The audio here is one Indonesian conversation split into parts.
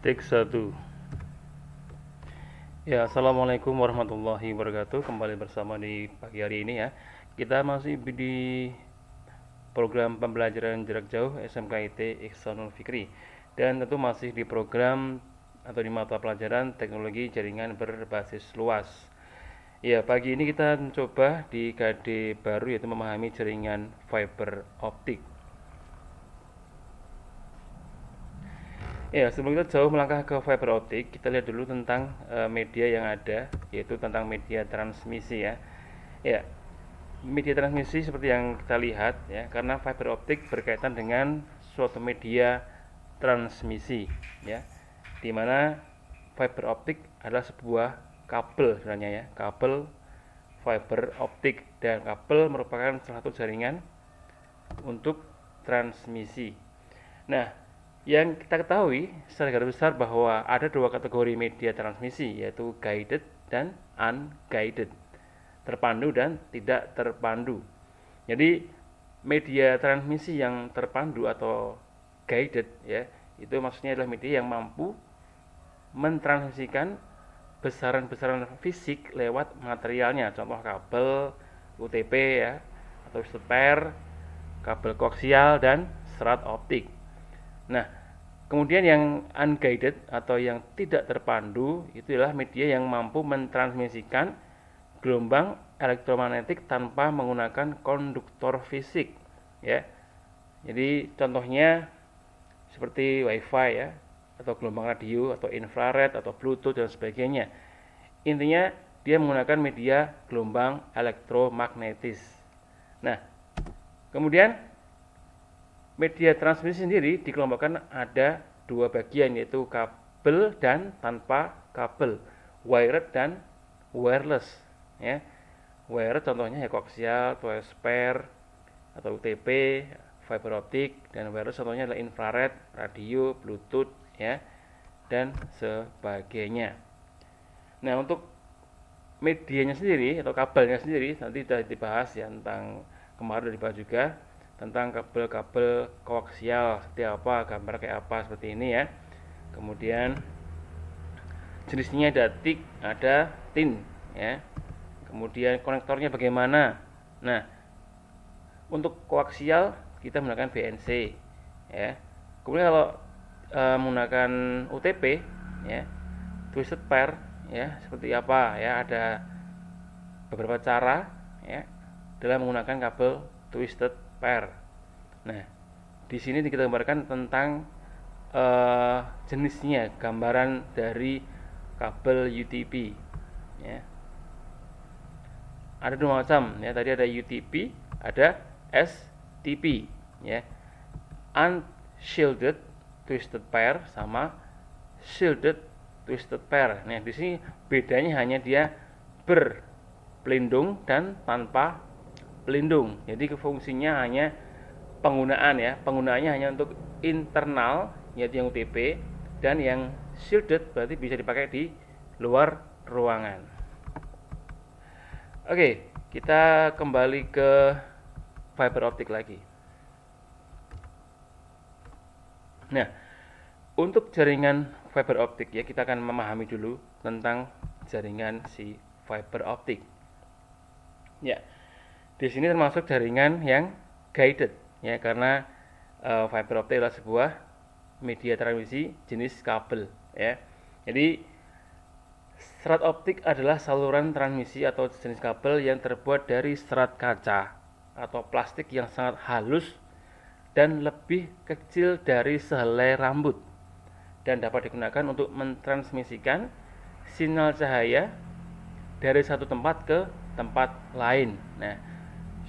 Take 1. Ya, assalamualaikum warahmatullahi wabarakatuh. Kembali bersama di pagi hari ini ya. Kita masih di program pembelajaran jarak jauh SMKIT Ihsanul Fikri, dan tentu masih di program atau di mata pelajaran teknologi jaringan berbasis luas. Ya, pagi ini kita mencoba di KD baru, yaitu memahami jaringan fiber optik. Ya, sebelum kita jauh melangkah ke fiber optik, kita lihat dulu tentang media yang ada, yaitu tentang media transmisi ya. Ya, media transmisi seperti yang kita lihat ya, karena fiber optik berkaitan dengan suatu media transmisi ya, di mana fiber optik adalah sebuah kabel sebenarnya ya, kabel fiber optik, dan kabel merupakan salah satu jaringan untuk transmisi. Nah, yang kita ketahui secara garis besar bahwa ada dua kategori media transmisi, yaitu guided dan unguided, terpandu dan tidak terpandu. Jadi media transmisi yang terpandu atau guided ya, itu maksudnya adalah media yang mampu mentransmisikan besaran-besaran fisik lewat materialnya, contoh kabel UTP ya, atau pair, kabel koaksial, dan serat optik. Nah, kemudian yang unguided atau yang tidak terpandu itu adalah media yang mampu mentransmisikan gelombang elektromagnetik tanpa menggunakan konduktor fisik ya. Jadi contohnya seperti WiFi ya, atau gelombang radio, atau infrared, atau Bluetooth, dan sebagainya. Intinya dia menggunakan media gelombang elektromagnetis. Nah, kemudian media transmisi sendiri dikelompokkan ada dua bagian, yaitu kabel dan tanpa kabel, wired dan wireless ya. Wired contohnya ya koaksial, pair, atau UTP, fiber optik, dan wireless contohnya adalah infrared, radio, Bluetooth ya, dan sebagainya. Nah, untuk medianya sendiri atau kabelnya sendiri nanti sudah dibahas ya, tentang kemarin sudah dibahas juga tentang kabel-kabel koaksial seperti apa, gambar kayak apa, seperti ini ya. Kemudian jenisnya ada thick, ada thin ya. Kemudian konektornya bagaimana. Nah, untuk koaksial kita menggunakan BNC ya. Kemudian kalau menggunakan UTP ya, twisted pair ya, seperti apa ya, ada beberapa cara ya dalam menggunakan kabel twisted pair. Nah, di sini kita gambarkan tentang jenisnya, gambaran dari kabel UTP ya. Ada dua macam ya, tadi ada UTP, ada STP ya. Unshielded twisted pair sama shielded twisted pair. Nah, di sini bedanya hanya dia berpelindung dan tanpa pelindung. Jadi fungsinya hanya penggunaan ya, penggunaannya hanya untuk internal, yaitu yang UTP, dan yang shielded berarti bisa dipakai di luar ruangan. Oke, kita kembali ke fiber optik lagi. Nah, untuk jaringan fiber optik ya, kita akan memahami dulu tentang jaringan si fiber optik. Ya, di sini termasuk jaringan yang guided ya, karena fiber optik adalah sebuah media transmisi jenis kabel ya. Jadi serat optik adalah saluran transmisi atau jenis kabel yang terbuat dari serat kaca atau plastik yang sangat halus dan lebih kecil dari sehelai rambut, dan dapat digunakan untuk mentransmisikan sinyal cahaya dari satu tempat ke tempat lain. Nah,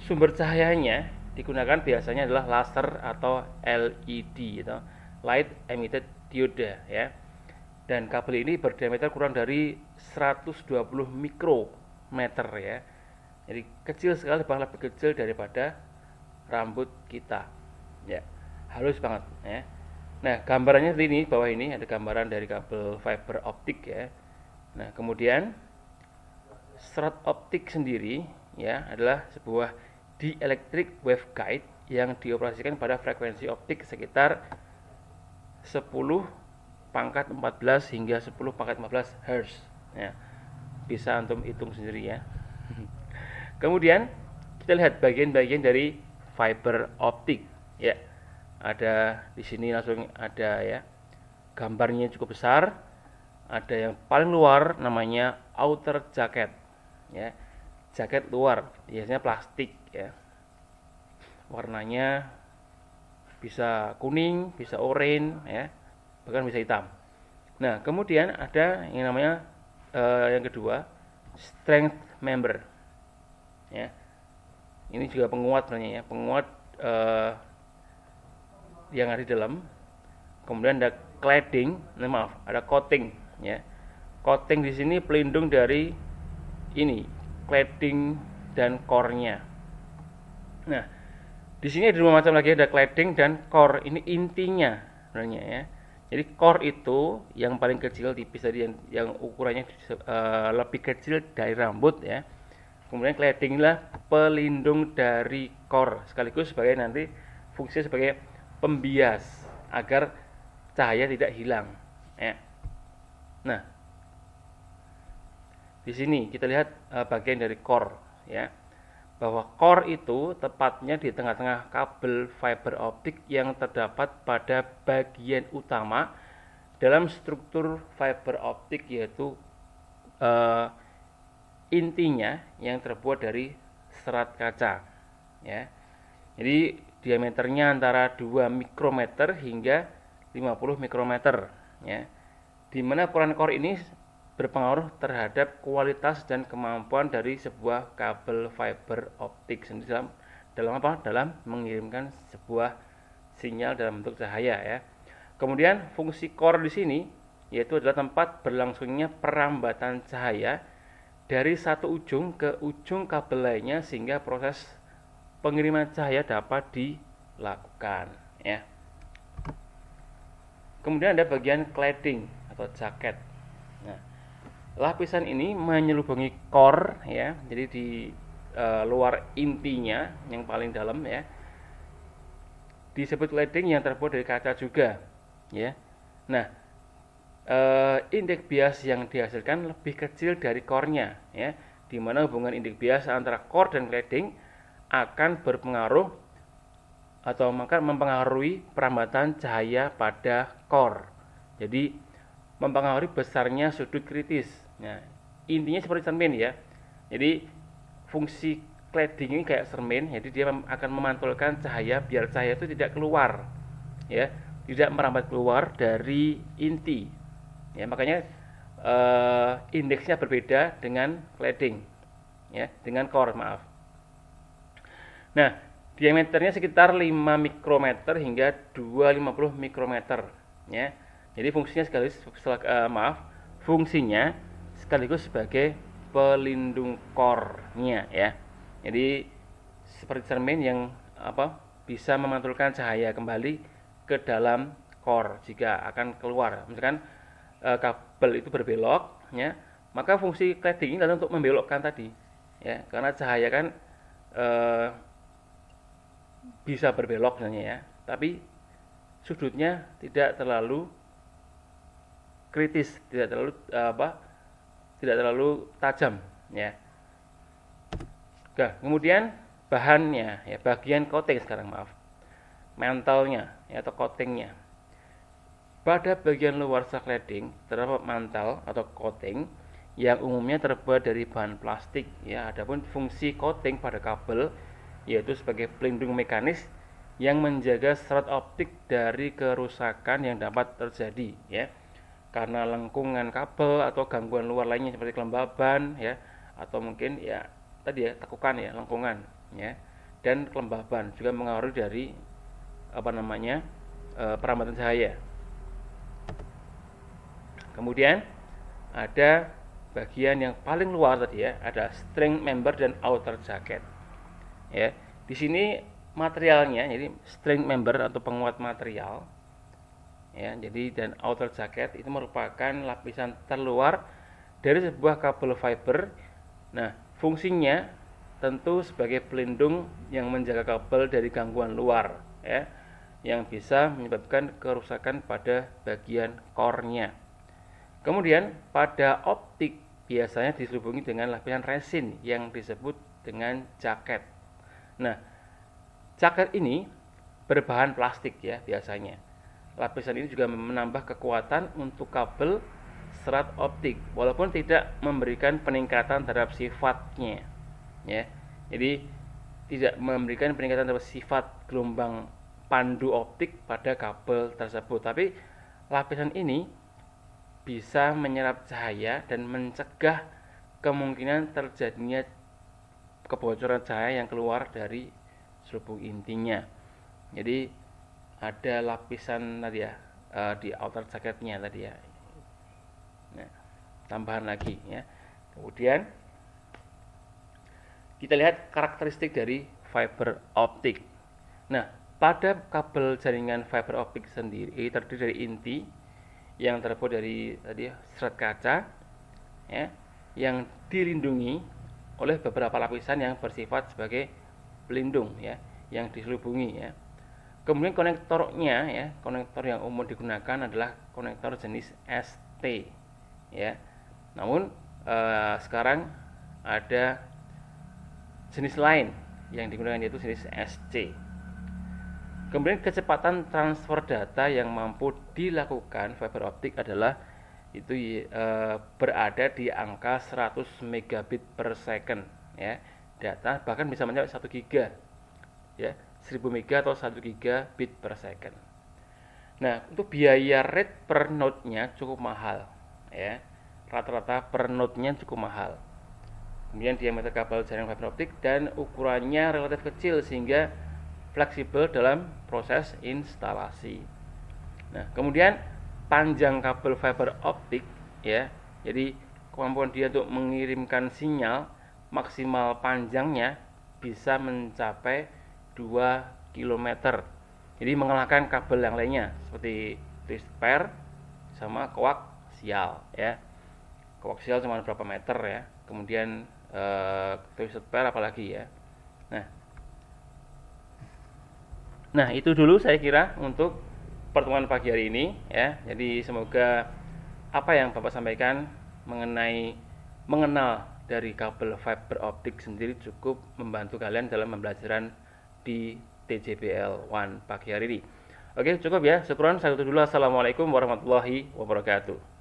sumber cahayanya digunakan biasanya adalah laser atau LED atau light emitted diode ya. Dan kabel ini berdiameter kurang dari 120 mikrometer ya. Jadi kecil sekali, bahkan lebih kecil daripada rambut kita. Ya, halus banget ya. Nah, gambarannya seperti ini, bawah ini ada gambaran dari kabel fiber optik ya. Nah, kemudian serat optik sendiri ya adalah sebuah dielectric waveguide yang dioperasikan pada frekuensi optik sekitar 10 pangkat 14 hingga 10 pangkat 15 Hz ya. Bisa antum hitung sendiri ya. Kemudian kita lihat bagian-bagian dari fiber optik ya. Ada di sini langsung ada ya. Gambarnya cukup besar. Ada yang paling luar namanya outer jacket ya. Jaket luar, biasanya plastik ya. Warnanya bisa kuning, bisa oranye ya. Bahkan bisa hitam. Nah, kemudian ada yang namanya yang kedua, strength member. Ya. Ini juga penguat sebenarnya ya, penguat yang ada di dalam. Kemudian ada cladding, maaf, ada coating ya. Coating di sini pelindung dari ini, cladding dan core-nya. Nah, di sini ada dua macam lagi, ada cladding dan core. Ini intinya sebenarnya ya. Jadi core itu yang paling kecil, tipis tadi, yang ukurannya lebih kecil dari rambut ya. Kemudian cladding inilah pelindung dari core, sekaligus sebagai nanti fungsi sebagai pembias agar cahaya tidak hilang ya. Nah, di sini kita lihat bagian dari core ya. Bahwa core itu tepatnya di tengah-tengah kabel fiber optik yang terdapat pada bagian utama dalam struktur fiber optik, yaitu intinya yang terbuat dari serat kaca ya. Jadi diameternya antara 2 mikrometer hingga 50 mikrometer ya. Di mana ukuran core ini berpengaruh terhadap kualitas dan kemampuan dari sebuah kabel fiber optik sendiri dalam apa? Dalam mengirimkan sebuah sinyal dalam bentuk cahaya ya. Kemudian fungsi core di sini yaitu adalah tempat berlangsungnya perambatan cahaya dari satu ujung ke ujung kabel lainnya sehingga proses pengiriman cahaya dapat dilakukan ya. Kemudian ada bagian cladding atau jaket. Nah, lapisan ini menyelubangi core ya, jadi di luar intinya yang paling dalam ya, disebut cladding yang terbuat dari kaca juga ya. Nah, indeks bias yang dihasilkan lebih kecil dari core-nya ya, di mana hubungan indeks bias antara core dan cladding akan berpengaruh atau maka mempengaruhi perambatan cahaya pada core. Jadi mempengaruhi besarnya sudut kritis. Nah, intinya seperti cermin ya. Jadi fungsi cladding ini kayak cermin, jadi dia akan memantulkan cahaya biar cahaya itu tidak keluar, ya, tidak merambat keluar dari inti. Ya, makanya indeksnya berbeda dengan cladding, ya, dengan core, maaf. Nah, diameternya sekitar 5 mikrometer hingga 250 mikrometer, ya. Jadi fungsinya fungsinya sekaligus sebagai pelindung core-nya ya. Jadi seperti cermin yang bisa memantulkan cahaya kembali ke dalam core jika akan keluar. Misalkan kabel itu berbelok ya, maka fungsi cladding ini adalah untuk membelokkan tadi ya, karena cahaya kan bisa berbelok sebenarnya ya, tapi sudutnya tidak terlalu kritis, tidak terlalu tajam ya. Nah, kemudian bahannya ya, bagian coating sekarang, mantelnya ya, atau coatingnya. Pada bagian luar cladding terdapat mantel atau coating yang umumnya terbuat dari bahan plastik ya. Adapun fungsi coating pada kabel yaitu sebagai pelindung mekanis yang menjaga serat optik dari kerusakan yang dapat terjadi ya, karena lengkungan kabel atau gangguan luar lainnya seperti kelembaban ya, atau mungkin ya tadi ya, tekukan ya, lengkungan ya, dan kelembaban juga mengaruhi dari perambatan cahaya. Kemudian ada bagian yang paling luar tadi ya, ada string member dan outer jacket ya. Di sini materialnya, jadi string member atau penguat material ya, jadi dan outer jacket itu merupakan lapisan terluar dari sebuah kabel fiber. Nah, fungsinya tentu sebagai pelindung yang menjaga kabel dari gangguan luar ya. yang bisa menyebabkan kerusakan pada bagian core-nya. Kemudian pada optik biasanya diselubungi dengan lapisan resin yang disebut dengan jaket. Nah, jaket ini berbahan plastik ya biasanya. Lapisan ini juga menambah kekuatan untuk kabel serat optik walaupun tidak memberikan peningkatan terhadap sifatnya ya. Jadi tidak memberikan peningkatan terhadap sifat gelombang pandu optik pada kabel tersebut, tapi lapisan ini bisa menyerap cahaya dan mencegah kemungkinan terjadinya kebocoran cahaya yang keluar dari selubung intinya. Jadi ada lapisan tadi ya di outer jaketnya tadi ya. Nah, tambahan lagi ya. Kemudian kita lihat karakteristik dari fiber optik. Nah, pada kabel jaringan fiber optik sendiri terdiri dari inti yang terbuat dari tadi serat kaca ya, yang dilindungi oleh beberapa lapisan yang bersifat sebagai pelindung ya, yang diselubungi ya. Kemudian konektornya ya, konektor yang umum digunakan adalah konektor jenis ST ya. Namun sekarang ada jenis lain yang digunakan yaitu jenis SC. Kemudian kecepatan transfer data yang mampu dilakukan fiber optik adalah itu berada di angka 100 megabit per second ya. Data bahkan bisa mencapai 1 giga ya, 1000 mega atau 1 gigabit per second. Nah, untuk biaya rate per node-nya cukup mahal ya. Rata-rata per node-nya cukup mahal. Kemudian diameter kabel jaringan fiber optik dan ukurannya relatif kecil sehingga fleksibel dalam proses instalasi. Nah, kemudian panjang kabel fiber optik ya. Jadi kemampuan dia untuk mengirimkan sinyal maksimal panjangnya bisa mencapai 2 km. Jadi mengalahkan kabel yang lainnya seperti twisted pair sama koaksial ya. Koaksial cuma berapa meter ya. Kemudian twisted pair apalagi ya. Nah, itu dulu saya kira untuk pertemuan pagi hari ini ya. Jadi semoga apa yang Bapak sampaikan mengenal dari kabel fiber optik sendiri cukup membantu kalian dalam pembelajaran di TJBL 1 pagi hari ini. Oke, cukup ya. Syukron, saya tutup dulu. Assalamualaikum warahmatullahi wabarakatuh.